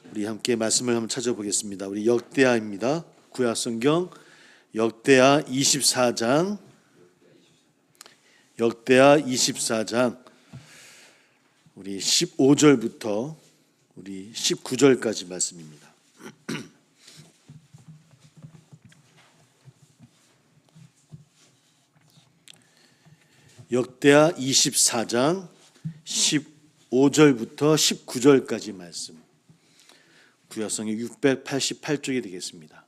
우리 함께 말씀을 한번 찾아보겠습니다. 우리 역대하입니다. 구약성경 역대하 24장, 역대하 24장 우리 15절부터 우리 19절까지 말씀입니다. 역대하 24장 15절부터 19절까지 말씀. 구약성경 688쪽이 되겠습니다.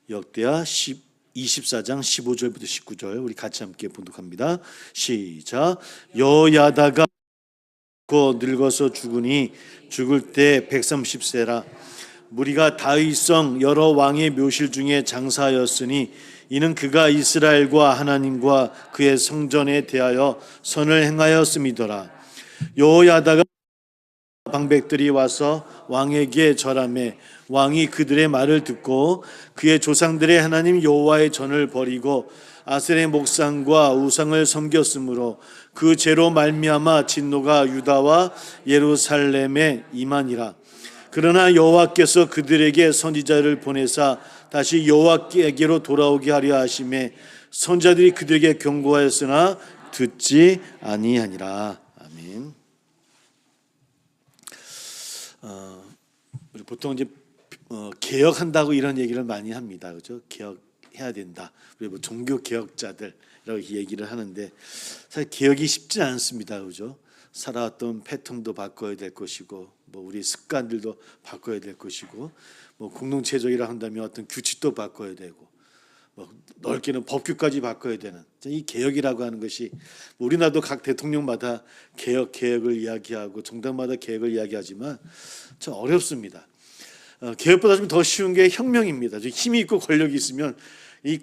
역대하 24장 15절부터 19절 우리 같이 함께 봉독합니다. 시작. 여야다가 늙어서 죽으니 죽을 때 130세라. 무리가 다윗성 여러 왕의 묘실 중에 장사하였으니 이는 그가 이스라엘과 하나님과 그의 성전에 대하여 선을 행하였음이더라. 여호야다가 방백들이 와서 왕에게 절하매 왕이 그들의 말을 듣고 그의 조상들의 하나님 여호와의 전을 버리고 아셀의 목상과 우상을 섬겼으므로 그 죄로 말미암아 진노가 유다와 예루살렘에 임하니라. 그러나 여호와께서 그들에게 선지자를 보내사 다시 여호와께로 돌아오게 하려 하심에 선지자들이 그들에게 경고하였으나 듣지 아니하니라. 아멘. 우리 보통 이제 개혁한다고 이런 얘기를 많이 합니다. 그렇죠? 개혁해야 된다. 우리 뭐 종교 개혁자들이라고 얘기를 하는데 사실 개혁이 쉽지 않습니다. 그렇죠? 살아왔던 패턴도 바꿔야 될 것이고, 뭐 우리 습관들도 바꿔야 될 것이고, 뭐 공동체적이라 한다면 어떤 규칙도 바꿔야 되고, 뭐 넓게는 법규까지 바꿔야 되는 이 개혁이라고 하는 것이 우리나라도 각 대통령마다 개혁을 이야기하고 정당마다 개혁을 이야기하지만 참 어렵습니다. 개혁보다 좀 더 쉬운 게 혁명입니다. 힘이 있고 권력이 있으면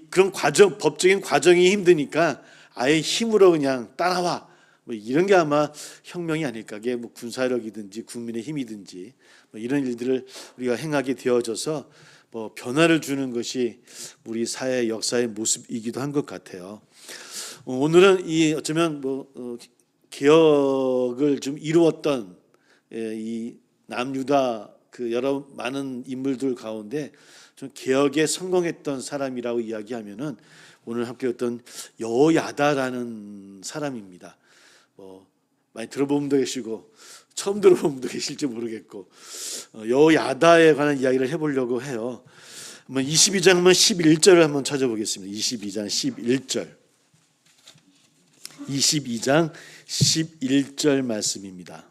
그런 과정, 법적인 과정이 힘드니까 아예 힘으로 그냥 따라와. 뭐 이런 게 아마 혁명이 아닐까. 그게 뭐 군사력이든지 국민의 힘이든지 뭐 이런 일들을 우리가 행하게 되어져서 뭐 변화를 주는 것이 우리 사회 역사의 모습이기도 한 것 같아요. 오늘은 이 어쩌면 뭐 개혁을 좀 이루었던 이 남유다 그 여러 많은 인물들 가운데 좀 개혁에 성공했던 사람이라고 이야기하면은 오늘 함께 어떤 여호야다라는 사람입니다. 뭐 많이 들어본 분도 계시고 처음 들어본 분도 계실지 모르겠고 여호야다에 관한 이야기를 해보려고 해요. 한번 22장 11절을 한번 찾아보겠습니다. 22장 11절. 22장 11절 말씀입니다.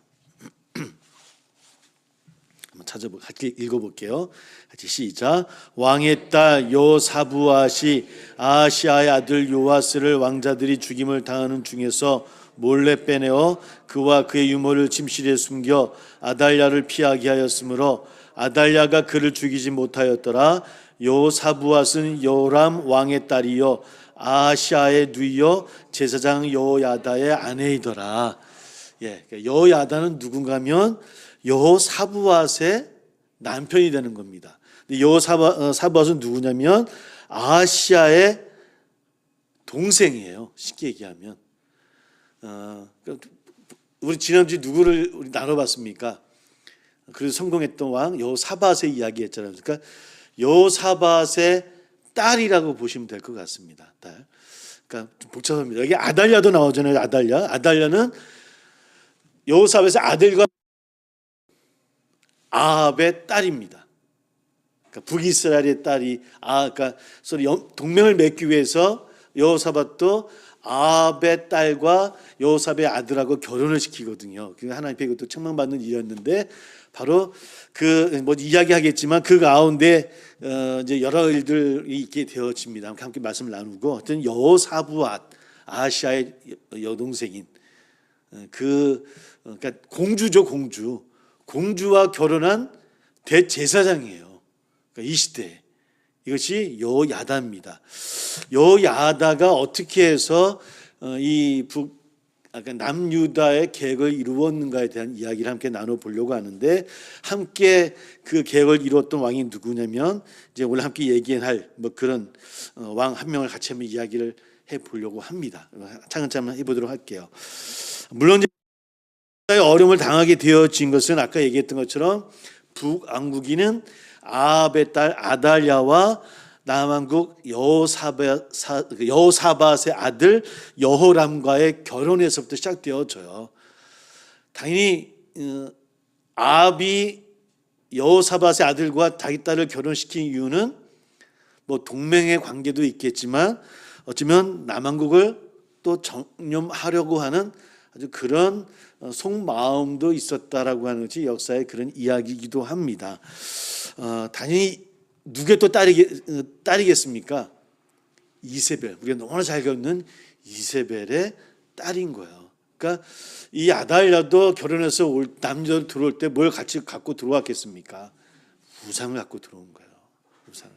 같이 읽어볼게요. 같이 시작. 왕의 딸 여사부앗이 아하시아의 아들 요아스를 왕자들이 죽임을 당하는 중에서 몰래 빼내어 그와 그의 유모를 침실에 숨겨 아달랴를 피하게 하였으므로 아달랴가 그를 죽이지 못하였더라. 여사부앗은 요람 왕의 딸이요 아하시아의 누이요 제사장 여호야다의 아내이더라. 여호야다는 누군가면 여호사부앗의 남편이 되는 겁니다. 여호사부앗은 누구냐면 아하시아의 동생이에요. 쉽게 얘기하면. 우리 지난주에 누구를 우리 나눠봤습니까? 그래서 성공했던 왕 여호사밧의 이야기 했잖아요. 그러니까 여호사밧의 딸이라고 보시면 될 것 같습니다. 딸. 그러니까 좀 복잡합니다. 여기 아달랴도 나오잖아요. 아달랴는 여호사밧의 아들과 아합의 딸입니다. 그러니까 북이스라엘의 딸이 그러니까 동맹을 맺기 위해서 여호사밧도 아합의 딸과 여호사밧의 아들하고 결혼을 시키거든요. 하나님께 이것도 책망받는 일이었는데 바로 뭐 이야기하겠지만 그 가운데 이제 여러 일들이 있게 되어집니다. 함께 말씀을 나누고 어떤 여호사부앗 아하시아의 여동생인 그러니까 공주죠, 공주와 결혼한 대제사장이에요. 그러니까 이 시대에. 이것이 여호야다입니다. 여호야다가 어떻게 해서 남유다의 계획을 이루었는가에 대한 이야기를 함께 나눠보려고 하는데 함께 그 계획을 이루었던 왕이 누구냐면 이제 오늘 함께 얘기할 뭐 그런 왕 한 명을 같이 한번 이야기를 해보려고 합니다. 차근차근 해보도록 할게요. 물론 어려움을 당하게 되어진 것은 아까 얘기했던 것처럼 북왕국인은 아합의 딸 아달랴와 남왕국 여호사밧의 아들 여호람과의 결혼에서부터 시작되어져요. 당연히 아합이 여호사밧의 아들과 자기 딸을 결혼시킨 이유는 뭐 동맹의 관계도 있겠지만 어쩌면 남왕국을 또 정념하려고 하는 아주 그런 속마음도 있었다라고 하는 것이 역사의 그런 이야기이기도 합니다. 당연히 누구의 또 딸이겠습니까? 이세벨, 우리가 너무나 잘 겪는 이세벨의 딸인 거예요. 그러니까 이 아달랴도 결혼해서 남자로 들어올 때 뭘 같이 갖고 들어왔겠습니까? 우상을 갖고 들어온 거예요. 우상을.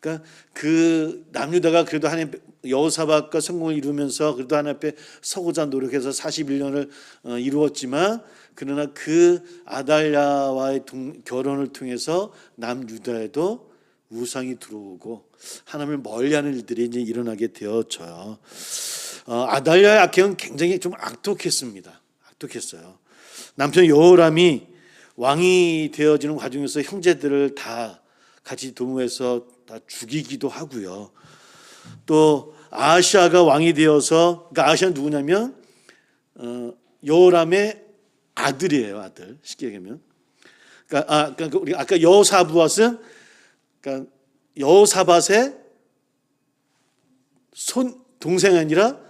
그러니까 그 남유다가 그래도 하나님 여호사밧과 성공을 이루면서 그래도 하나님 앞에 서고자 노력해서 41년을 이루었지만 그러나 그 아달랴와의 결혼을 통해서 남유다에도 우상이 들어오고 하나님을 멀리하는 일들이 이제 일어나게 되었죠. 아달랴의 악행은 굉장히 좀 악독했습니다. 악독했어요. 남편 여호람이 왕이 되어지는 과정에서 형제들을 다 같이 도모해서 다 죽이기도 하고요. 또 아하시아가 왕이 되어서, 그러니까 아하시아는 누구냐면 여호람의 아들이에요. 아들. 쉽게 얘기하면. 그러니까 우리 아까 여호사밧은 그러니까 여호사밧의 동생이 아니라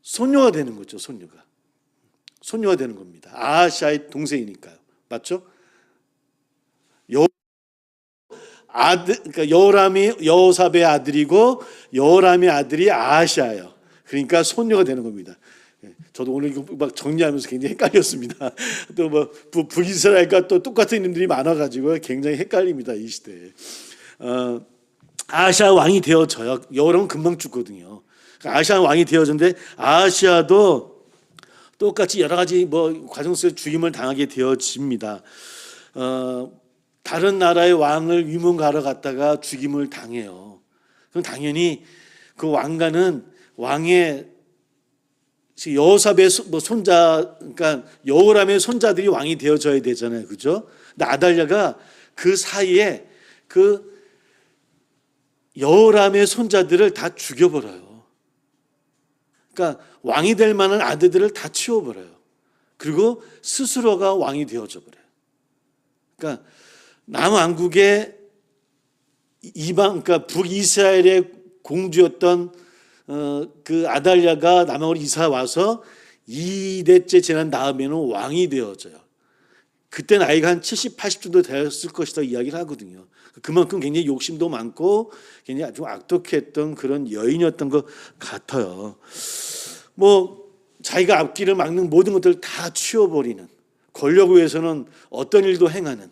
손녀가 되는 거죠. 손녀가 되는 겁니다. 아하시아의 동생이니까요. 맞죠? 그러니까 여호람이 여호사밧의 아들이고 여호람의 아들이 아하시아예요. 그러니까 손녀가 되는 겁니다. 저도 오늘 이거 막 정리하면서 굉장히 헷갈렸습니다. 또 뭐 북이스라엘과 또 똑같은 이름들이 많아가지고 굉장히 헷갈립니다. 이 시대에. 아하시아 왕이 되어져요. 여호람은 금방 죽거든요. 아하시아 왕이 되어졌는데 아하시아도 똑같이 여러 가지 뭐 과정 속에 죽임을 당하게 되어집니다. 다른 나라의 왕을 위문가러 갔다가 죽임을 당해요. 그럼 당연히 그 왕가는 왕의 여호사밧의 손자, 그러니까 여호람의 손자들이 왕이 되어져야 되잖아요, 그죠? 근데 아달랴가 그 사이에 그 여호람의 손자들을 다 죽여버려요. 그러니까 왕이 될 만한 아들들을 다 치워버려요. 그리고 스스로가 왕이 되어져 버려요. 그러니까 남왕국의 그러니까 북이스라엘의 공주였던 그 아달랴가 남왕으로 이사 와서 2대째 지난 다음에는 왕이 되어져요. 그때 나이가 한 70, 80 정도 되었을 것이다 이야기를 하거든요. 그만큼 굉장히 욕심도 많고 굉장히 아주 악독했던 그런 여인이었던 것 같아요. 뭐 자기가 앞길을 막는 모든 것들을 다 치워버리는, 권력을 위해서는 어떤 일도 행하는,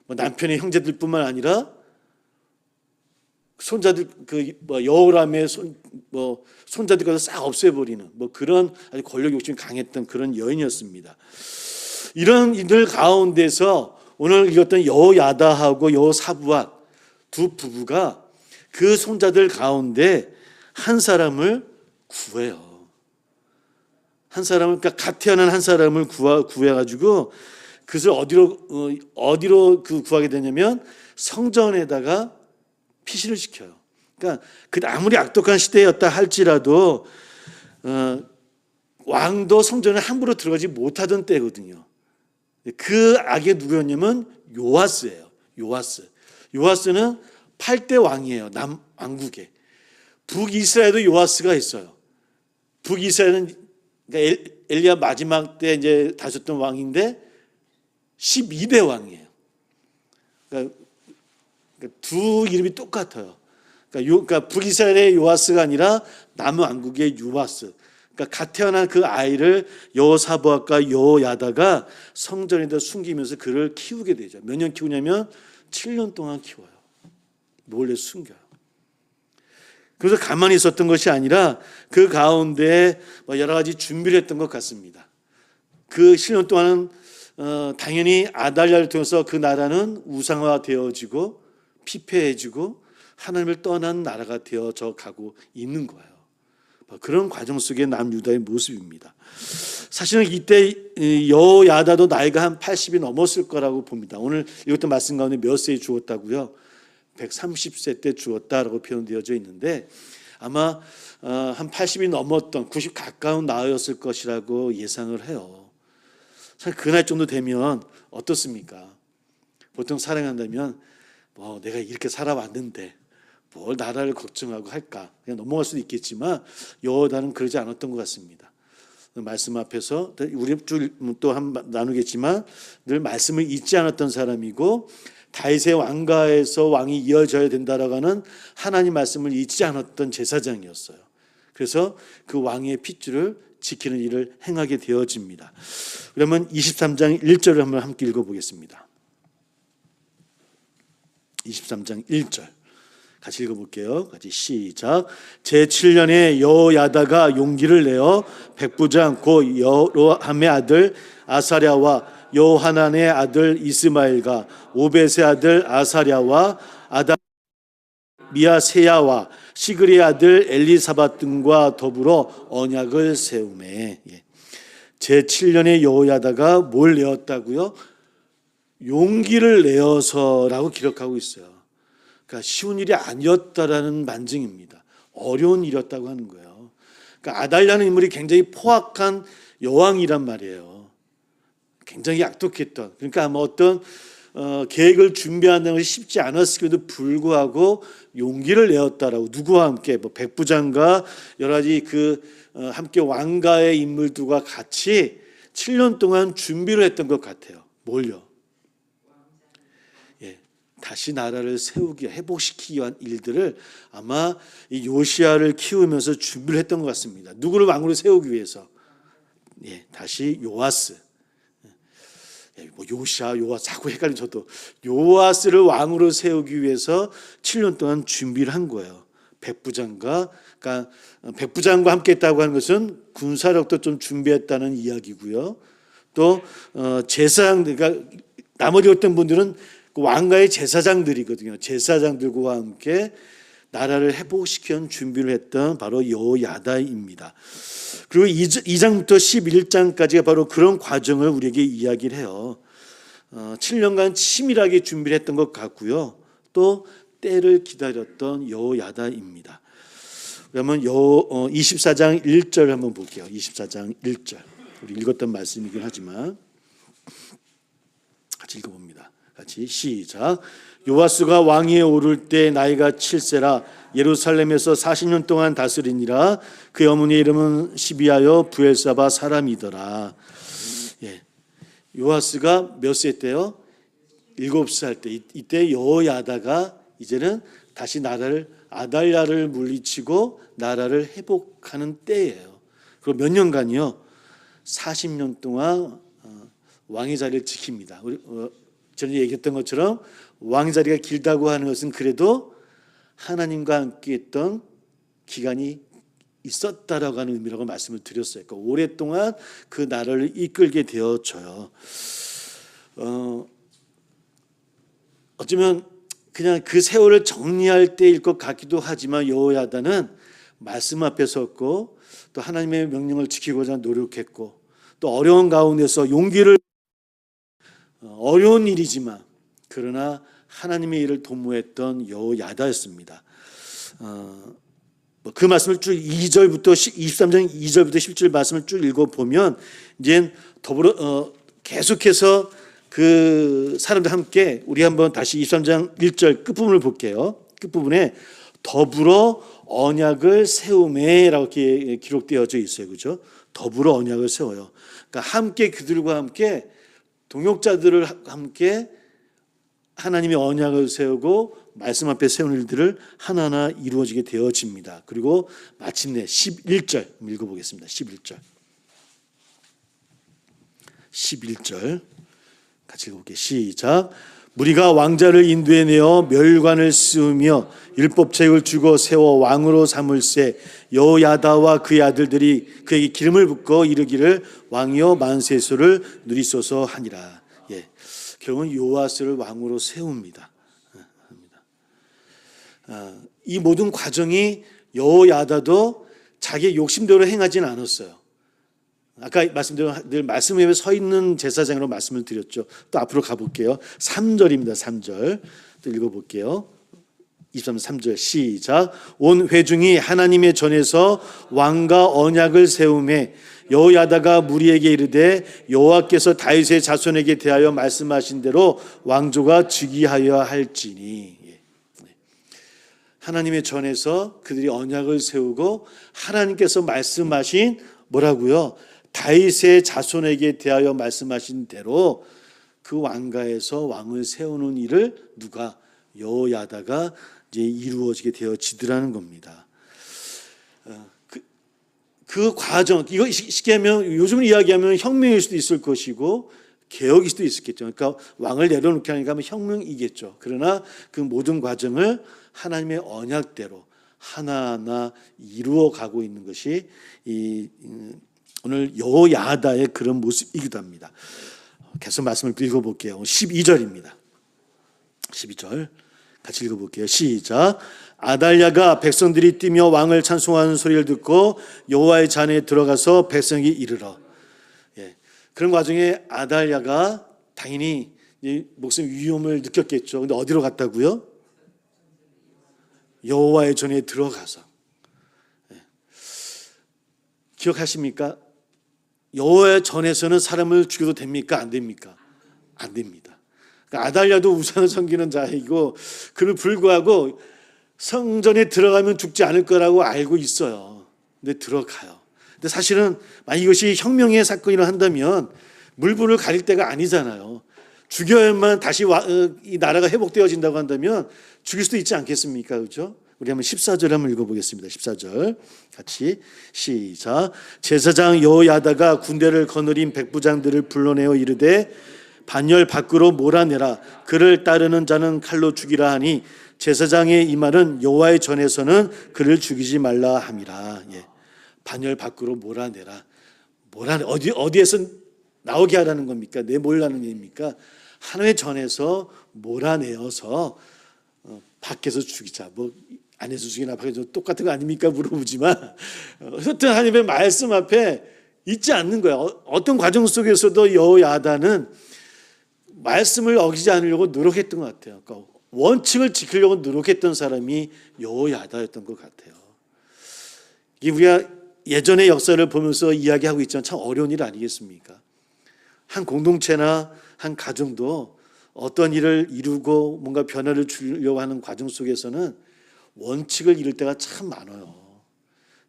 뭐 남편의 형제들뿐만 아니라 손자들 여호람의 손자들까지 싹 없애버리는 뭐 그런 아주 권력 욕심이 강했던 그런 여인이었습니다. 이런 이들 가운데서 오늘 읽었던 여호야다하고 여호사밧 두 부부가 그 손자들 가운데 한 사람을 구해요. 한 사람을, 그러니까 갓 태어난 한 사람을 구해가지고 그것을 어디로 구하게 되냐면 성전에다가 피신을 시켜요. 그러니까 아무리 악독한 시대였다 할지라도 왕도 성전에 함부로 들어가지 못하던 때거든요. 그 악이 누구였냐면 요아스예요. 요아스는 8대 왕이에요. 남왕국에. 북이스라엘도 요아스가 있어요. 북이스라엘은 그러니까 엘리야 마지막 때 이제 다셨던 왕인데 12대 왕이에요. 그러니까 두 이름이 똑같아요. 그러니까 북이스라엘의 요아스가 아니라 남왕국의 요아스. 그러니까 갓 태어난 그 아이를 여호사밧과 여호야다가 성전에다 숨기면서 그를 키우게 되죠. 몇 년 키우냐면 7년 동안 키워요. 몰래 숨겨요. 그래서 가만히 있었던 것이 아니라 그 가운데 여러 가지 준비를 했던 것 같습니다. 그 7년 동안은 당연히 아달랴를 통해서 그 나라는 우상화되어지고 피폐해지고 하나님을 떠난 나라가 되어져 가고 있는 거예요. 그런 과정 속의 남유다의 모습입니다. 사실은 이때 여야다도 나이가 한 80이 넘었을 거라고 봅니다. 오늘 이것도 말씀 가운데 몇 세에 죽었다고요? 130세 때 죽었다라고 표현되어져 있는데 아마 한 80이 넘었던 90 가까운 나이였을 것이라고 예상을 해요. 사실 그 나이 정도 되면 어떻습니까? 보통 사랑한다면 내가 이렇게 살아왔는데 뭘 나라를 걱정하고 할까? 그냥 넘어갈 수도 있겠지만 여호야다는 그러지 않았던 것 같습니다. 말씀 앞에서 우리 또 나누겠지만 늘 말씀을 잊지 않았던 사람이고 다윗의 왕가에서 왕이 이어져야 된다라고 하는 하나님 말씀을 잊지 않았던 제사장이었어요. 그래서 그 왕의 핏줄을 지키는 일을 행하게 되어집니다. 그러면 23장 1절을 한번 함께 읽어보겠습니다. 23장 1절 같이 읽어볼게요. 같이 시작. 제7년에 여호야다가 용기를 내어 백부장 곧 여로함의 아들 아사랴와 요하난의 아들 이스마엘과 오벳의 아들 아사랴와 아다미야세야와 시그리의 아들 엘리사밧 등과 더불어 언약을 세우매. 제7년에 여호야다가 뭘 내었다고요? 용기를 내어서라고 기록하고 있어요. 그러니까 쉬운 일이 아니었다라는 만증입니다. 어려운 일이었다고 하는 거예요. 그러니까 아달랴는 인물이 굉장히 포악한 여왕이란 말이에요. 굉장히 약독했던. 그러니까 아마 어떤 계획을 준비하는 것이 쉽지 않았음에도 불구하고 용기를 내었다라고 누구와 함께 백부장과 여러 가지 함께 왕가의 인물들과 같이 7년 동안 준비를 했던 것 같아요. 뭘요? 다시 나라를 세우기 회복시키기 위한 일들을 아마 이 요시야를 키우면서 준비를 했던 것 같습니다. 누구를 왕으로 세우기 위해서? 다시 요아스. 요시야, 요아스 자꾸 헷갈리는 저도 요아스를 왕으로 세우기 위해서 7년 동안 준비를 한 거예요. 백부장과 함께했다고 하는 것은 군사력도 좀 준비했다는 이야기고요. 또 제사장, 그러니까 나머지 어떤 분들은 그 왕가의 제사장들이거든요. 제사장들과 함께 나라를 회복시키는 준비를 했던 바로 여호야다입니다. 그리고 2장부터 11장까지가 바로 그런 과정을 우리에게 이야기를 해요. 7년간 치밀하게 준비를 했던 것 같고요. 또 때를 기다렸던 여호야다입니다. 그러면 24장 1절 한번 볼게요. 24장 1절. 우리 읽었던 말씀이긴 하지만 같이 읽어봅니다. 같이 시작. 요아스가 왕위에 오를 때 나이가 7세라 예루살렘에서 40년 동안 다스리니라. 그의 어머니의 이름은 시비하여 부엘사바 사람이더라. 요아스가 몇 세 때요? 7살 때. 이때 여호야다가 이제는 다시 아달랴를 물리치고 나라를 회복하는 때예요. 그리고 몇 년간이요? 40년 동안 왕의 자리를 지킵니다. 전에 얘기했던 것처럼 왕의 자리가 길다고 하는 것은 그래도 하나님과 함께 했던 기간이 있었다라고 하는 의미라고 말씀을 드렸어요. 그러니까 오랫동안 그 나라를 이끌게 되어져요. 어쩌면 그냥 그 세월을 정리할 때일 것 같기도 하지만 여호야다는 말씀 앞에 섰고 또 하나님의 명령을 지키고자 노력했고 또 어려운 가운데서 용기를 어려운 일이지만 그러나 하나님의 일을 도모했던 여호야다였습니다. 그 말씀을 쭉 2절부터 23장 2절부터 10절 말씀을 쭉 읽어보면 이제 더불어 계속해서 그 사람들 함께 우리 한번 다시 23장 1절 끝부분을 볼게요. 끝부분에 더불어 언약을 세우매라고 이렇게 기록되어져 있어요. 그죠? 더불어 언약을 세워요. 그러니까 함께 그들과 함께 동역자들을 함께 하나님의 언약을 세우고 말씀 앞에 세운 일들을 하나하나 이루어지게 되어집니다. 그리고 마침내 11절 읽어보겠습니다. 11절 같이 읽어볼게요. 시작. 무리가 왕자를 인도해내어 멸관을 씌우며 율법책을 주고 세워 왕으로 삼을세 여호야다와 그의 아들들이 그에게 기름을 붓고 이르기를 왕이여 만세수를 누리소서 하니라. 결국은 요아스를 왕으로 세웁니다. 이 모든 과정이 여호야다도 자기의 욕심대로 행하지는 않았어요. 아까 말씀드린 늘 말씀 위에 서 있는 제사장으로 말씀을 드렸죠. 또 앞으로 가볼게요. 3절입니다. 3절 또 읽어볼게요. 23, 3절 시작. 온 회중이 하나님의 전에서 왕과 언약을 세우매 여호야다가 무리에게 이르되 여호와께서 다윗의 자손에게 대하여 말씀하신 대로 왕조가 즉위하여야 할지니. 하나님의 전에서 그들이 언약을 세우고 하나님께서 말씀하신 뭐라고요? 다윗의 자손에게 대하여 말씀하신 대로 그 왕가에서 왕을 세우는 일을 누가? 여호야다가 이제 이루어지게 되어지더라는 겁니다. 그 과정, 이거 쉽게 하면 요즘 이야기하면 혁명일 수도 있을 것이고 개혁일 수도 있었겠죠. 그러니까 왕을 내려놓게 하니까 혁명이겠죠. 그러나 그 모든 과정을 하나님의 언약대로 하나하나 이루어 가고 있는 것이 오늘 여호야다의 그런 모습이기도 합니다. 계속 말씀을 읽어볼게요. 12절입니다. 12절 같이 읽어볼게요. 시작. 아달랴가 백성들이 뛰며 왕을 찬송하는 소리를 듣고 여호와의 잔에 들어가서 백성이 이르러. 그런 과정에 아달랴가 당연히 목숨 위험을 느꼈겠죠. 근데 어디로 갔다고요? 여호와의 전에 들어가서. 기억하십니까? 여호와의 전에서는 사람을 죽여도 됩니까? 안 됩니까? 안 됩니다. 그러니까 아달랴도 우상을 섬기는 자이고 그를 불구하고 성전에 들어가면 죽지 않을 거라고 알고 있어요. 근데 들어가요. 근데 사실은 만약 이것이 혁명의 사건이라 한다면 물불을 가릴 때가 아니잖아요. 죽여야만 다시 이 나라가 회복되어진다고 한다면 죽일 수도 있지 않겠습니까? 그렇죠? 우리 한번 14절 한번 읽어보겠습니다. 14절 같이 시작. 제사장 여호야다가 군대를 거느린 백부장들을 불러내어 이르되 반열 밖으로 몰아내라. 그를 따르는 자는 칼로 죽이라 하니 제사장의 이 말은 여호와의 전에서는 그를 죽이지 말라 함이라. 반열 밖으로 몰아내라. 어디에서 나오게 하라는 겁니까? 내몰라는 얘기입니까? 하나님의 전에서 몰아내어서 밖에서 죽이자. 뭐 안에서 죽이나 밖에서 똑같은 거 아닙니까? 물어보지만 어떤 하나님의 말씀 앞에 있지 않는 거예요. 어떤 과정 속에서도 여호야다는 말씀을 어기지 않으려고 노력했던 것 같아요. 그러니까 원칙을 지키려고 노력했던 사람이 여호야다였던 것 같아요. 이게 우리가 예전의 역사를 보면서 이야기하고 있지만 참 어려운 일 아니겠습니까? 한 공동체나 한 가정도 어떤 일을 이루고 뭔가 변화를 주려고 하는 과정 속에서는 원칙을 잃을 때가 참 많아요.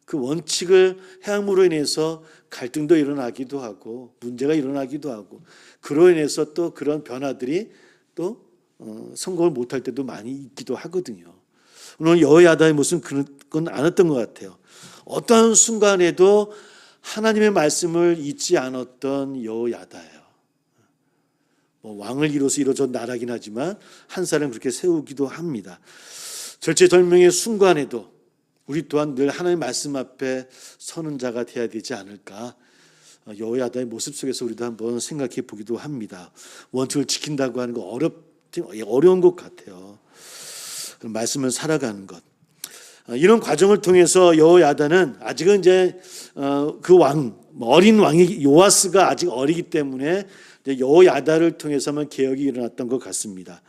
그 원칙을 해함으로 인해서 갈등도 일어나기도 하고 문제가 일어나기도 하고 그로 인해서 또 그런 변화들이 또 성공을 못할 때도 많이 있기도 하거든요. 오늘 여호야다의 모습은 그건 않았던 것 같아요. 어떠한 순간에도 하나님의 말씀을 잊지 않았던 여호야다예요. 왕을 이뤄서 이루어진 나라긴 하지만 한 사람 그렇게 세우기도 합니다. 절체절명의 순간에도 우리 또한 늘 하나님의 말씀 앞에 서는 자가 되어야 되지 않을까. 여호야다의 모습 속에서 우리도 한번 생각해 보기도 합니다. 원칙을 지킨다고 하는 거 어려운 것 같아요. 말씀을 살아가는 것. 이런 과정을 통해서 여호야다는 아직은 이제 그 어린 왕이 요아스가 아직 어리기 때문에 여호야다를 통해서만 개혁이 일어났던 것 같습니다.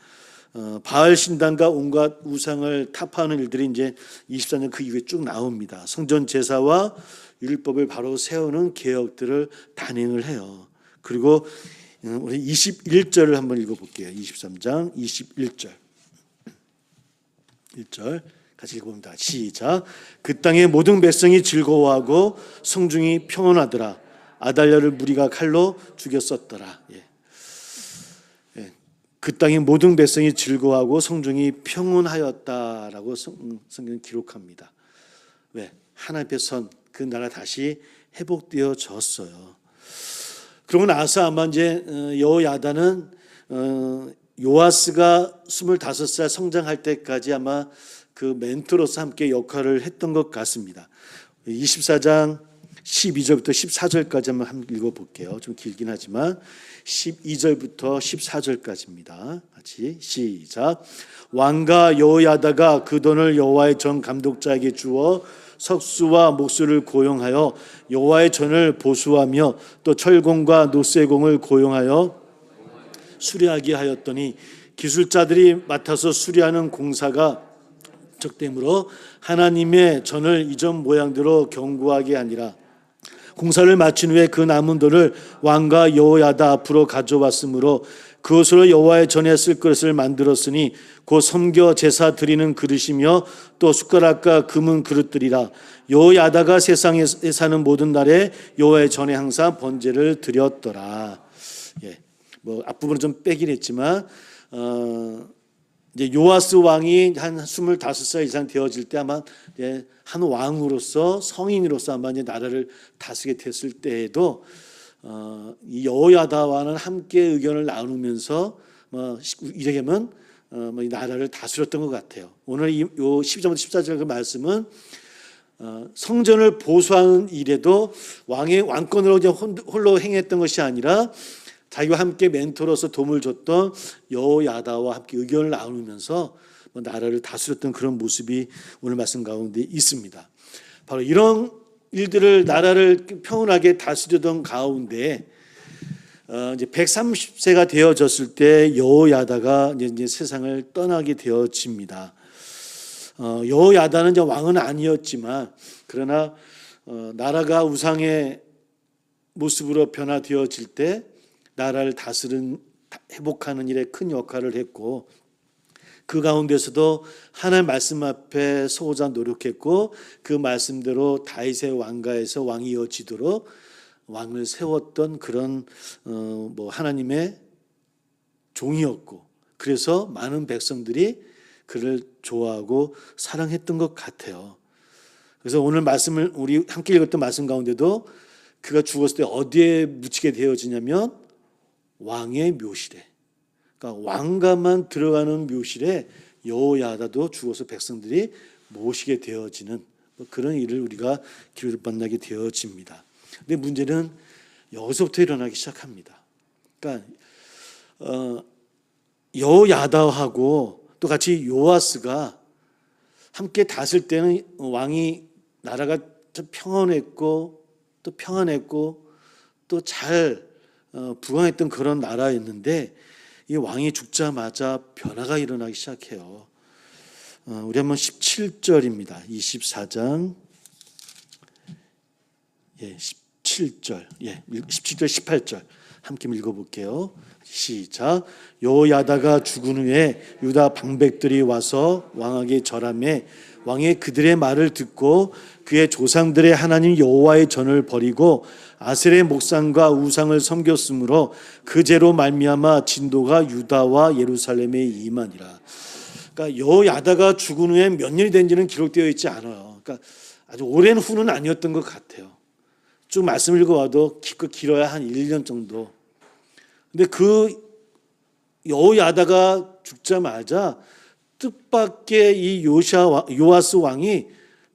바알 신당과 온갖 우상을 타파하는 일들이 이제 24년 그 이후에 쭉 나옵니다. 성전 제사와 율법을 바로 세우는 개혁들을 단행을 해요. 그리고 우리 21절을 한번 읽어볼게요. 23장 21절 1절 같이 읽어봅니다. 시작. 그 땅의 모든 백성이 즐거워하고 성중이 평온하더라. 아달랴를 무리가 칼로 죽였었더라. 그 땅의 모든 백성이 즐거워하고 성중이 평온하였다라고 성경은 기록합니다. 왜? 하나님 앞에 선 그 나라 다시 회복되어졌어요. 그러고 나서 아마 이제 여호야다는 요아스가 25살 성장할 때까지 아마 그 멘토로서 함께 역할을 했던 것 같습니다. 24장 12절부터 14절까지 한번 읽어볼게요. 좀 길긴 하지만 12절부터 14절까지입니다. 같이 시작. 왕과 여호야다가 그 돈을 여호와의 전 감독자에게 주어 석수와 목수를 고용하여 여호와의 전을 보수하며 또 철공과 노쇠공을 고용하여 수리하게 하였더니 기술자들이 맡아서 수리하는 공사가 적되므로 하나님의 전을 이전 모양대로 견고하게 하니라. 공사를 마친 후에 그 남은 돌을 왕과 여호야다 앞으로 가져왔으므로 그것으로 여호와의 전에 쓸 그릇을 만들었으니 곧 섬겨 제사 드리는 그릇이며 또 숟가락과 금은 그릇들이라. 여호야다가 세상에 사는 모든 날에 여호와의 전에 항상 번제를 드렸더라. 예, 뭐 앞부분은 좀 빼긴 했지만 이제 요아스 왕이 한 25살 이상 되어질 때 아마 한 왕으로서 성인으로서 아마 이제 나라를 다스리게 됐을 때에도 이 여호야다와는 함께 의견을 나누면서 이래게면 이 나라를 다스렸던 것 같아요. 오늘 이 12절부터 14절 그 말씀은 성전을 보수하는 일에도 왕의 왕권으로 홀로 행했던 것이 아니라 자기와 함께 멘토로서 도움을 줬던 여호야다와 함께 의견을 나누면서 나라를 다스렸던 그런 모습이 오늘 말씀 가운데 있습니다. 바로 이런 일들을 나라를 평온하게 다스리던 가운데 이제 130세가 되어졌을 때 여호야다가 이제 세상을 떠나게 되어집니다. 여호야다는 이제 왕은 아니었지만 그러나 나라가 우상의 모습으로 변화되어질 때 나라를 회복하는 일에 큰 역할을 했고 그 가운데서도 하나님의 말씀 앞에 서고자 노력했고 그 말씀대로 다윗의 왕가에서 왕이 이어지도록 왕을 세웠던 그런 하나님의 종이었고 그래서 많은 백성들이 그를 좋아하고 사랑했던 것 같아요. 그래서 오늘 말씀을 우리 함께 읽었던 말씀 가운데도 그가 죽었을 때 어디에 묻히게 되어지냐면 왕의 묘실에, 그러니까 왕가만 들어가는 묘실에 여호야다도 죽어서 백성들이 모시게 되어지는 그런 일을 우리가 기회를 만나게 되어집니다. 근데 문제는 여기서부터 일어나기 시작합니다. 그러니까 여호야다하고 또 같이 요아스가 함께 다스릴 때는 왕이 나라가 좀 평온했고 또 잘 부강했던 그런 나라였는데 이 왕이 죽자마자 변화가 일어나기 시작해요. 우리 한번 17절입니다. 24장 17절 17절 18절 함께 읽어볼게요. 시작. 여호야다가 죽은 후에 유다 방백들이 와서 왕에게 절하매 왕이 그들의 말을 듣고 그의 조상들의 하나님 여호와의 전을 버리고 아셀의 목상과 우상을 섬겼으므로 그 죄로 말미암아 진도가 유다와 예루살렘에 임하니라. 그러니까 여호야다가 죽은 후에 몇 년이 된지는 기록되어 있지 않아요. 그러니까 아주 오랜 후는 아니었던 것 같아요. 쭉 말씀 읽어와도 길어야 한 1년 정도. 근데 그 여호야다가 죽자마자 뜻밖의 이 요아스 왕이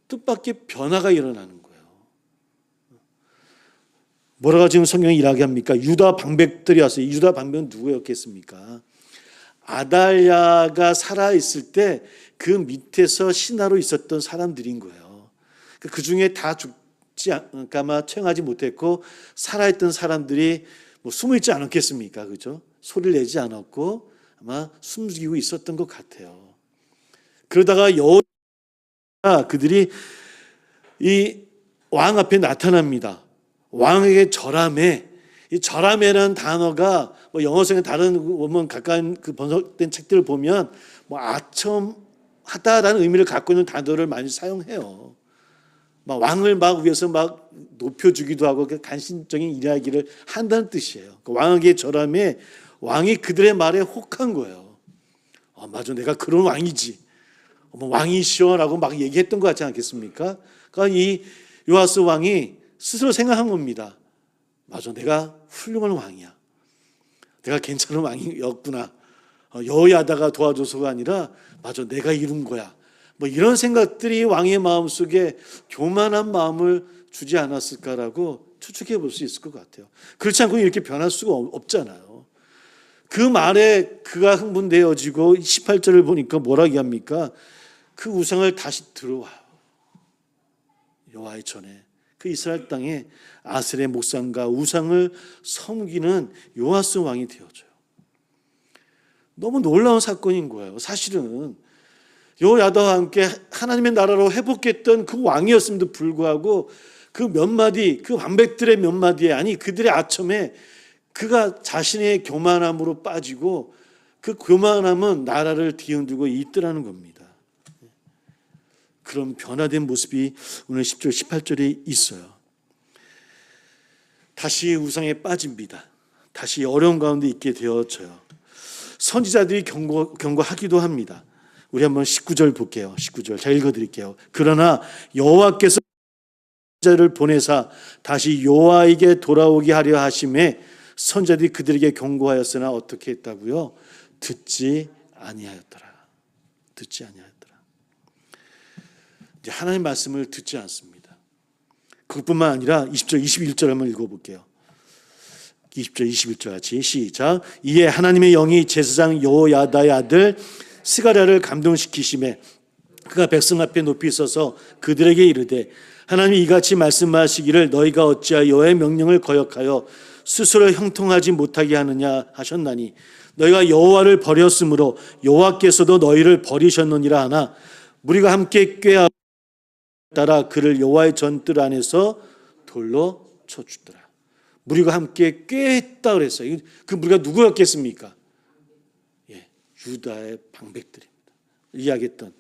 뜻밖의 변화가 일어나는 거예요. 뭐라고 지금 성경이 이야기합니까? 유다 방백들이 왔어요. 유다 방백은 누구였겠습니까? 아달랴가 살아있을 때 그 밑에서 신하로 있었던 사람들인 거예요. 그 중에 다 죽지 아마 처형하지 못했고 살아있던 사람들이 숨어있지 않았겠습니까? 그죠? 소리를 내지 않았고 아마 숨기고 있었던 것 같아요. 그러다가 그들이 이 왕 앞에 나타납니다. 왕에게 절하매. 이 절하매라는 단어가 영어성에 다른 원문 가까운 그 번역된 책들을 보면 아첨하다라는 의미를 갖고 있는 단어를 많이 사용해요. 왕을 위해서 높여주기도 하고 간신적인 이야기를 한다는 뜻이에요. 왕에게 절하매 왕이 그들의 말에 혹한 거예요. 맞아, 내가 그런 왕이지. 왕이시여라고 막 얘기했던 것 같지 않겠습니까? 그러니까 이 요아스 왕이 스스로 생각한 겁니다. 맞아, 내가 훌륭한 왕이야. 내가 괜찮은 왕이었구나. 여호야다가 도와줘서가 아니라 맞아, 내가 이룬 거야. 이런 생각들이 왕의 마음속에 교만한 마음을 주지 않았을까라고 추측해 볼 수 있을 것 같아요. 그렇지 않고 이렇게 변할 수가 없잖아요. 그 말에 그가 흥분되어지고 18절을 보니까 뭐라고 합니까? 그 우상을 다시 들어와요. 여호와의 전에 그 이스라엘 땅에 아셀의 목상과 우상을 섬기는 요아스 왕이 되어져요. 너무 놀라운 사건인 거예요. 사실은 여호야다와 함께 하나님의 나라로 회복했던 그 왕이었음에도 불구하고 그 몇 마디, 그 반백들의 몇 마디에, 아니 그들의 아첨에 그가 자신의 교만함으로 빠지고 그 교만함은 나라를 뒤흔들고 있더라는 겁니다. 그런 변화된 모습이 오늘 10절 18절에 있어요. 다시 우상에 빠집니다. 다시 어려운 가운데 있게 되어져요. 선지자들이 경고하기도 합니다. 우리 한번 19절 볼게요. 19절 제가 읽어드릴게요. 그러나 여호와께서 선지자를 보내사 다시 여호와에게 돌아오게 하려 하심에 선지자들이 그들에게 경고하였으나 어떻게 했다고요? 듣지 아니하였더라. 듣지 아니하였더라. 이제 하나님의 말씀을 듣지 않습니다. 그것뿐만 아니라 20절 21절 한번 읽어볼게요. 20절 21절 같이 시작. 이에 하나님의 영이 제사장 여호야다의 아들 스가랴를 감동시키심에 그가 백성 앞에 높이 서서 그들에게 이르되 하나님이 이같이 말씀하시기를 너희가 어찌하여 여호와의 명령을 거역하여 스스로 형통하지 못하게 하느냐 하셨나니 너희가 여호와를 버렸으므로 여호와께서도 너희를 버리셨느니라 하나 무리가 함께 꾀하고 따라 그를 여호와의 전뜰 안에서 돌로 쳐 죽더라. 무리가 함께 꾀했다 그랬어요. 그 무리가 누구였겠습니까? 유다의 방백들입니다. 이야기했던.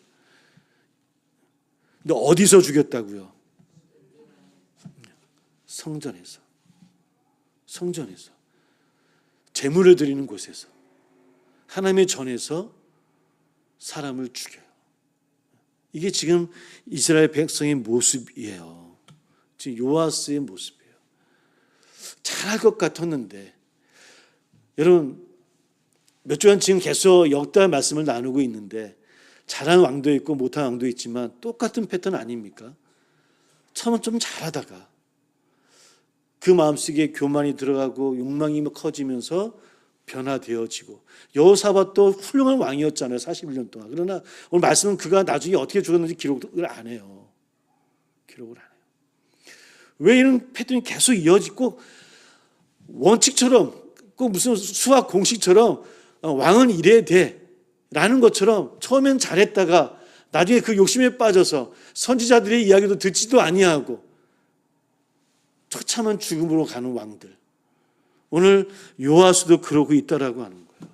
근데 어디서 죽였다고요? 성전에서. 성전에서. 제물을 드리는 곳에서. 하나님의 전에서 사람을 죽여요. 이게 지금 이스라엘 백성의 모습이에요. 지금 요아스의 모습이에요. 잘할 것 같았는데 여러분 몇 주간 지금 계속 역다 말씀을 나누고 있는데 잘한 왕도 있고 못한 왕도 있지만 똑같은 패턴 아닙니까? 처음은 좀 잘하다가 그 마음속에 교만이 들어가고 욕망이 커지면서 변화되어지고 여호사밧도 훌륭한 왕이었잖아요. 41년 동안. 그러나 오늘 말씀은 그가 나중에 어떻게 죽었는지 기록을 안 해요. 기록을 안 해요. 왜 이런 패턴이 계속 이어지고 원칙처럼 꼭 무슨 수학 공식처럼 왕은 이래야 돼 라는 것처럼 처음엔 잘했다가 나중에 그 욕심에 빠져서 선지자들의 이야기도 듣지도 아니하고 처참한 죽음으로 가는 왕들. 오늘 요아스도 그러고 있다라고 하는 거예요.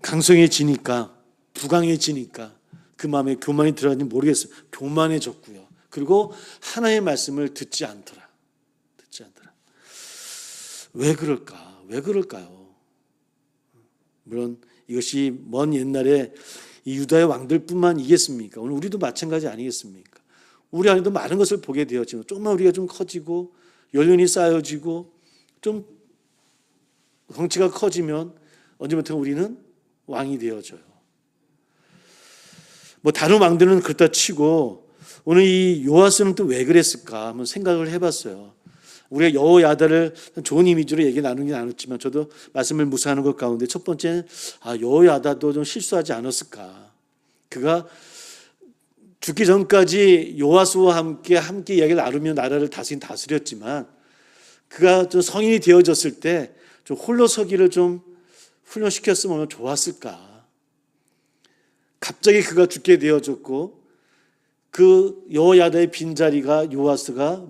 강성해지니까 부강해지니까 그 마음에 교만이 들어갔는지 모르겠어요. 교만해졌고요. 그리고 하나님의 말씀을 듣지 않더라. 듣지 않더라. 왜 그럴까? 왜 그럴까요? 물론 이것이 먼 옛날에 이 유다의 왕들뿐만이겠습니까? 오늘 우리도 마찬가지 아니겠습니까? 우리 안에도 많은 것을 보게 되었지만 조금만 우리가 좀 커지고 연륜이 쌓여지고 좀 덩치가 커지면 언제부터 우리는 왕이 되어져요. 뭐 다른 왕들은 그렇다 치고 오늘 이 요아스는 또 왜 그랬을까 한번 생각을 해봤어요. 우리가 여호야다를 좋은 이미지로 얘기 나누긴 않았지만 저도 말씀을 묵상하는 것 가운데 첫 번째는 여호야다도 좀 실수하지 않았을까. 그가 죽기 전까지 요아스와 함께 이야기를 나누며 나라를 다스렸지만 그가 좀 성인이 되어졌을 때 좀 홀로 서기를 좀 훈련시켰으면 좋았을까. 갑자기 그가 죽게 되어졌고 그 여호야다의 빈자리가 요아스가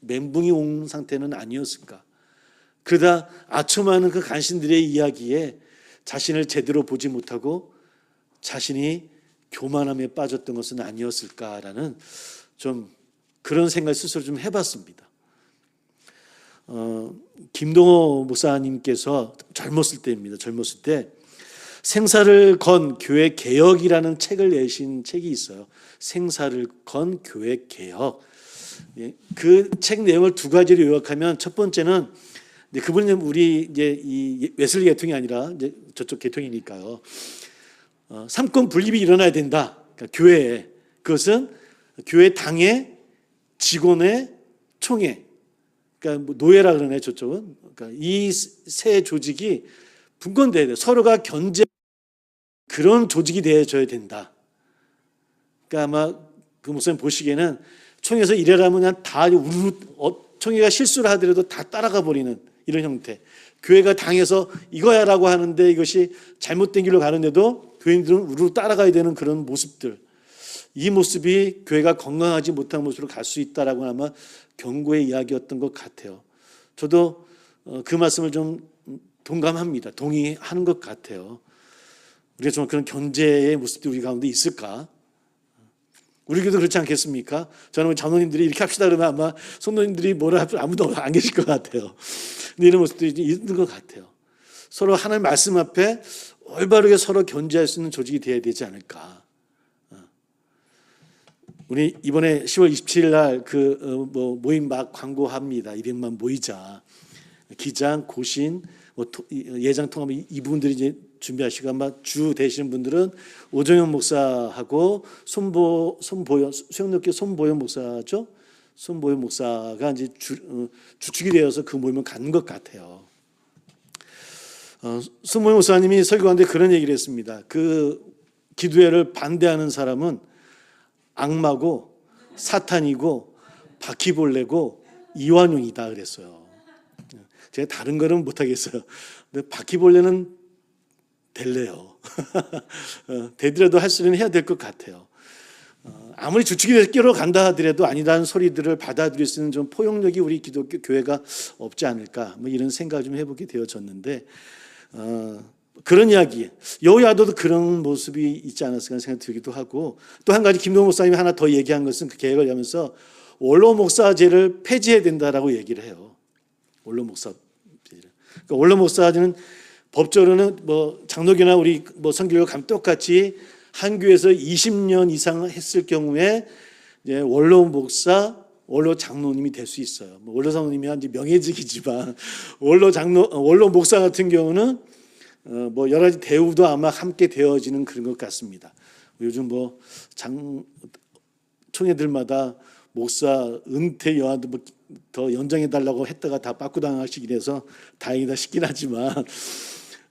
멘붕이 온 상태는 아니었을까. 그러다 아첨하는 그 간신들의 이야기에 자신을 제대로 보지 못하고 자신이 교만함에 빠졌던 것은 아니었을까라는 좀 그런 생각을 스스로 좀 해봤습니다. 김동호 목사님께서 젊었을 때입니다. 젊었을 때 생사를 건 교회 개혁이라는 책을 내신 책이 있어요. 생사를 건 교회 개혁. 그 책 내용을 두 가지로 요약하면 첫 번째는 그분은 우리 이제 이 웨슬리 계통이 아니라 이제 저쪽 계통이니까요. 삼권 분립이 일어나야 된다. 그러니까 교회에 그것은 교회 당의 직원의 총회. 그러니까 뭐 노예라 그러네 저쪽은. 그러니까 이 세 조직이 분권돼야 돼. 서로가 견제 그런 조직이 되어져야 된다. 그러니까 아마 그 목사님 보시기에는 총회에서 이래라면 그냥 다 우르르 총회가 실수를 하더라도 다 따라가 버리는 이런 형태. 교회가 당해서 이거야라고 하는데 이것이 잘못된 길로 가는데도 교인들은 우르르 따라가야 되는 그런 모습들. 이 모습이 교회가 건강하지 못한 모습으로 갈 수 있다라고 아마 경고의 이야기였던 것 같아요. 저도 그 말씀을 좀 동감합니다. 동의하는 것 같아요. 우리가 좀 그런 견제의 모습들이 우리 가운데 있을까? 우리 교도 그렇지 않겠습니까? 저는 장로님들이 이렇게 합시다 그러면 아마 성도님들이 뭐라 하면 아무도 안 계실 것 같아요. 근데 이런 모습들이 있는 것 같아요. 서로 하나님 말씀 앞에 올바르게 서로 견제할 수 있는 조직이 되어야 되지 않을까. 우리 이번에 10월 27일 날 모임 막 광고합니다. 200만 모이자. 기장, 고신, 예장 통합 이 부분들이 이제 준비하시고 아마 주 되시는 분들은 오정현 목사하고 수영역교 손보현 목사죠. 손보현 목사가 이제 주축이 되어서 그 모임을 갖는 것 같아요. 손보현 목사님이 설교하는데 그런 얘기를 했습니다. 그 기도회를 반대하는 사람은 악마고 사탄이고 바퀴벌레고 이완용이다 그랬어요. 제가 다른 거는 못하겠어요. 근데 바퀴벌레는 될래요. 되더라도 할 수는 해야 될 것 같아요. 아무리 주축이 끼러 간다 하더라도 아니라는 소리들을 받아들일 수 있는 좀 포용력이 우리 기독교 교회가 없지 않을까 뭐 이런 생각을 좀 해보게 되어졌는데 그런 이야기 여호야도도 그런 모습이 있지 않았을까 하는 생각이 들기도 하고 또 한 가지 김동호 목사님이 하나 더 얘기한 것은 그 계획을 하면서 원로 목사제를 폐지해야 된다라고 얘기를 해요. 원로 목사제를. 그러니까 원로 목사제는 법적으로는 뭐 장로교나 우리 뭐 선교교 감 똑같이 한 교회에서 20년 이상 했을 경우에 이제 원로 목사, 원로 장로님이 될 수 있어요. 뭐 원로 장로님이 이제 명예직이지만 원로 목사 같은 경우는 뭐 여러 가지 대우도 아마 함께 되어지는 그런 것 같습니다. 요즘 뭐 총회들마다 목사 은퇴 여하도 뭐 더 연장해 달라고 했다가 다 빠꾸당하시긴 해서 다행이다 싶긴 하지만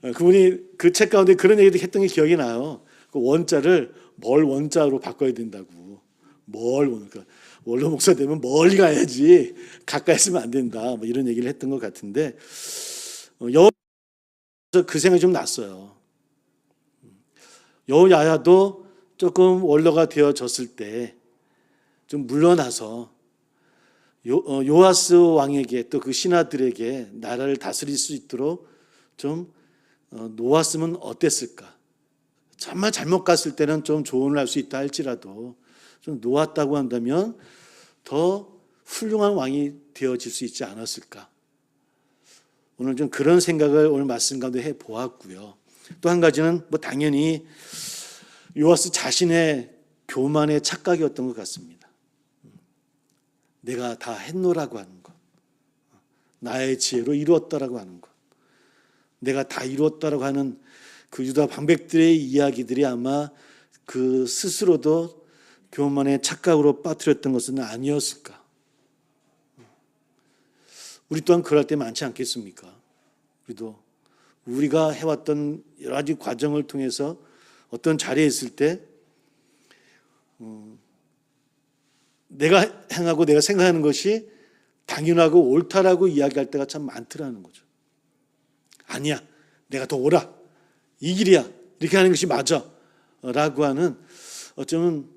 그분이 그 책 가운데 그런 얘기도 했던 게 기억이 나요. 그 원자를 멀 원자로 바꿔야 된다고. 그러니까 원로 목사 되면 멀리 가야지 가까이 있으면 안 된다. 뭐 이런 얘기를 했던 것 같은데 그 생각이 좀 났어요. 여호야야도 조금 원로가 되어졌을 때 좀 물러나서 요아스 왕에게 또 그 신하들에게 나라를 다스릴 수 있도록 좀 놓았으면 어땠을까? 정말 잘못 갔을 때는 좀 조언을 할 수 있다 할지라도 좀 놓았다고 한다면 더 훌륭한 왕이 되어질 수 있지 않았을까? 오늘 좀 그런 생각을 오늘 말씀 가운데 해 보았고요. 또 한 가지는 뭐 당연히 요아스 자신의 교만의 착각이었던 것 같습니다. 내가 다 했노라고 하는 것, 나의 지혜로 이루었다라고 하는 것, 내가 다 이루었다라고 하는 그 유다 방백들의 이야기들이 아마 그 스스로도 교만의 착각으로 빠뜨렸던 것은 아니었을까? 우리 또한 그럴 때 많지 않겠습니까? 우리가 해왔던 여러 가지 과정을 통해서 어떤 자리에 있을 때 내가 행하고 내가 생각하는 것이 당연하고 옳다라고 이야기할 때가 참 많더라는 거죠. 아니야, 내가 더 옳아, 이 길이야, 이렇게 하는 것이 맞아 라고 하는 어쩌면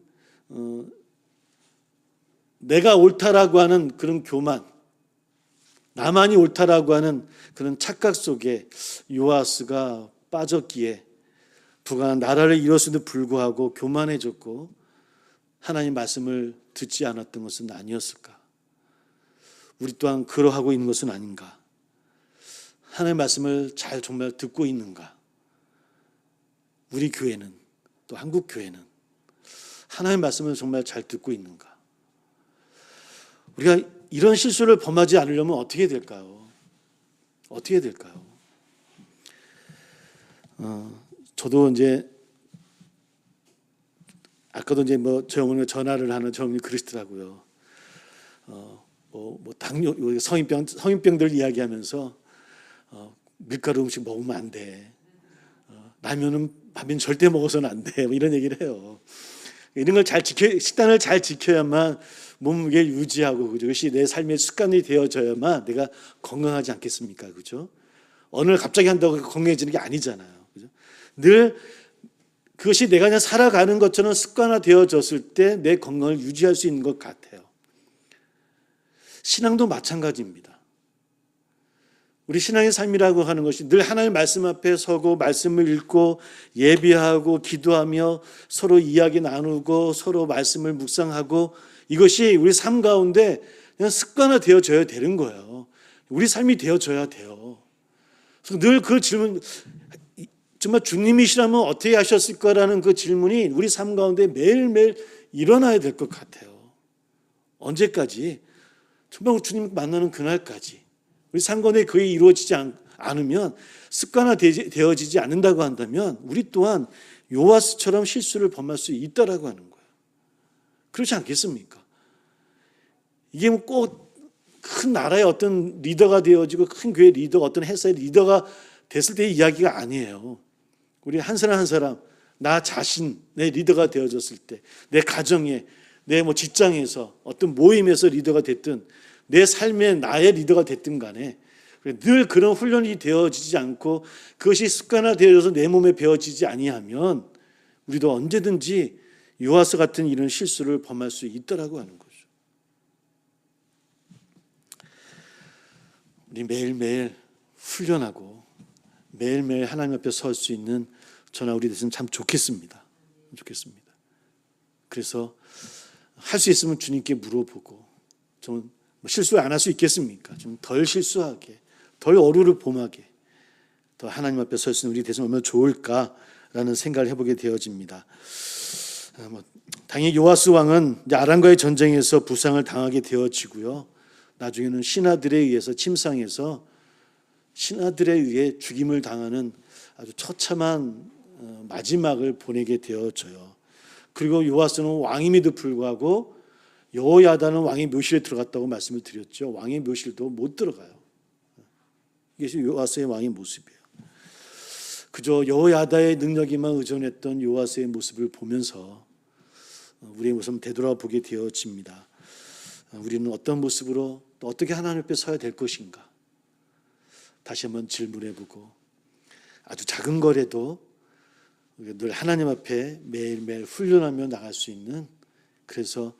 내가 옳다라고 하는 그런 교만, 나만이 옳다라고 하는 그런 착각 속에 요아스가 빠졌기에 부강한 나라를 이뤘음에도 불구하고 교만해졌고 하나님 말씀을 듣지 않았던 것은 아니었을까? 우리 또한 그러하고 있는 것은 아닌가? 하나님의 말씀을 잘 정말 듣고 있는가? 우리 교회는 또 한국 교회는 하나님의 말씀을 정말 잘 듣고 있는가? 우리가 이런 실수를 범하지 않으려면 어떻게 될까요? 어떻게 될까요? 저도 이제 아까도 이제 뭐 저희 어머니가 전화를 하는 저희 어머니 그러시더라고요. 당뇨, 성인병들 이야기하면서 밀가루 음식 먹으면 안 돼. 라면은 밥은 절대 먹어서는 안 돼. 뭐 이런 얘기를 해요. 이런 걸 잘 식단을 잘 지켜야만 몸무게 유지하고, 그죠? 그것이 내 삶의 습관이 되어져야만 내가 건강하지 않겠습니까? 그죠? 어느 날 갑자기 한다고 건강해지는 게 아니잖아요. 그죠? 늘 그것이 내가 그냥 살아가는 것처럼 습관화되어졌을 때 내 건강을 유지할 수 있는 것 같아요. 신앙도 마찬가지입니다. 우리 신앙의 삶이라고 하는 것이 늘 하나님의 말씀 앞에 서고 말씀을 읽고 예배하고 기도하며 서로 이야기 나누고 서로 말씀을 묵상하고, 이것이 우리 삶 가운데 그냥 습관화되어져야 되는 거예요. 우리 삶이 되어져야 돼요. 그래서 늘 그 질문, 정말 주님이시라면 어떻게 하셨을까라는 그 질문이 우리 삶 가운데 매일매일 일어나야 될 것 같아요. 언제까지? 정말 주님 만나는 그날까지. 우리 삶 가운데 그게 이루어지지 않으면, 습관화되어지지 않는다고 한다면 우리 또한 요아스처럼 실수를 범할 수 있다라고 하는 거예요. 그렇지 않겠습니까? 이게 뭐 꼭 큰 나라의 어떤 리더가 되어지고 큰 교회 리더가, 어떤 회사의 리더가 됐을 때의 이야기가 아니에요. 우리 한 사람 한 사람, 나 자신, 내 리더가 되어졌을 때, 내 가정에, 내 뭐 직장에서, 어떤 모임에서 리더가 됐든, 내 삶에 나의 리더가 됐든 간에 늘 그런 훈련이 되어지지 않고 그것이 습관화되어져서 내 몸에 배어지지 아니하면 우리도 언제든지 요아스 같은 이런 실수를 범할 수 있다라고 하는 거죠. 우리 매일매일 훈련하고 매일매일 하나님 앞에 설 수 있는 저나 우리 됐으면 참 좋겠습니다. 그래서 할 수 있으면 주님께 물어보고, 좀 실수 안 할 수 있겠습니까? 좀 덜 실수하게, 덜 어루를 범하게, 더 하나님 앞에 설 수 있는 우리 됐으면 얼마나 좋을까라는 생각을 해보게 되어집니다. 당연히 요아스 왕은 아람과의 전쟁에서 부상을 당하게 되어지고요. 나중에는 신하들에 의해서 침상에서 신하들에 의해 죽임을 당하는 아주 처참한 마지막을 보내게 되어져요. 그리고 요아스는 왕임에도 불구하고 여호야다는 왕의 묘실에 들어갔다고 말씀을 드렸죠. 왕의 묘실도 못 들어가요. 이게 요아스의 왕의 모습이에요. 그저 여호야다의 능력에만 의존했던 요아스의 모습을 보면서 우리의 모습을 되돌아보게 되어집니다. 우리는 어떤 모습으로 또 어떻게 하나님 앞에 서야 될 것인가? 다시 한번 질문해보고, 아주 작은 거라도 늘 하나님 앞에 매일매일 훈련하며 나갈 수 있는, 그래서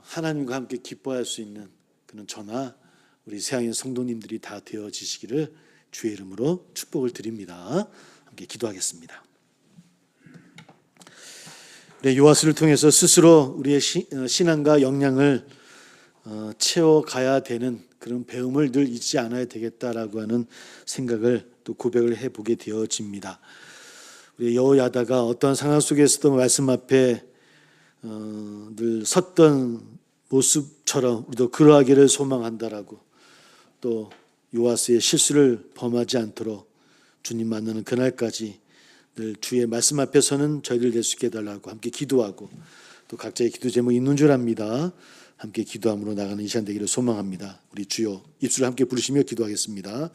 하나님과 함께 기뻐할 수 있는 그런 저나 우리 새앙의 성도님들이 다 되어지시기를 주의 이름으로 축복을 드립니다. 함께 기도하겠습니다. 네, 요아스를 통해서 스스로 우리의 신앙과 역량을 채워가야 되는 그런 배움을 늘 잊지 않아야 되겠다라고 하는 생각을 또 고백을 해보게 되어집니다. 우리 여호야다가 어떠한 상황 속에서도 말씀 앞에 늘 섰던 모습처럼 우리도 그러하기를 소망한다라고, 또 요아스의 실수를 범하지 않도록 주님 만나는 그날까지 늘 주의 말씀 앞에서는 저희들 될 수 있게 해달라고 함께 기도하고, 또 각자의 기도 제목이 있는 줄 압니다. 함께 기도함으로 나가는 이 시간 되기를 소망합니다. 우리 주여, 입술을 함께 부르시며 기도하겠습니다.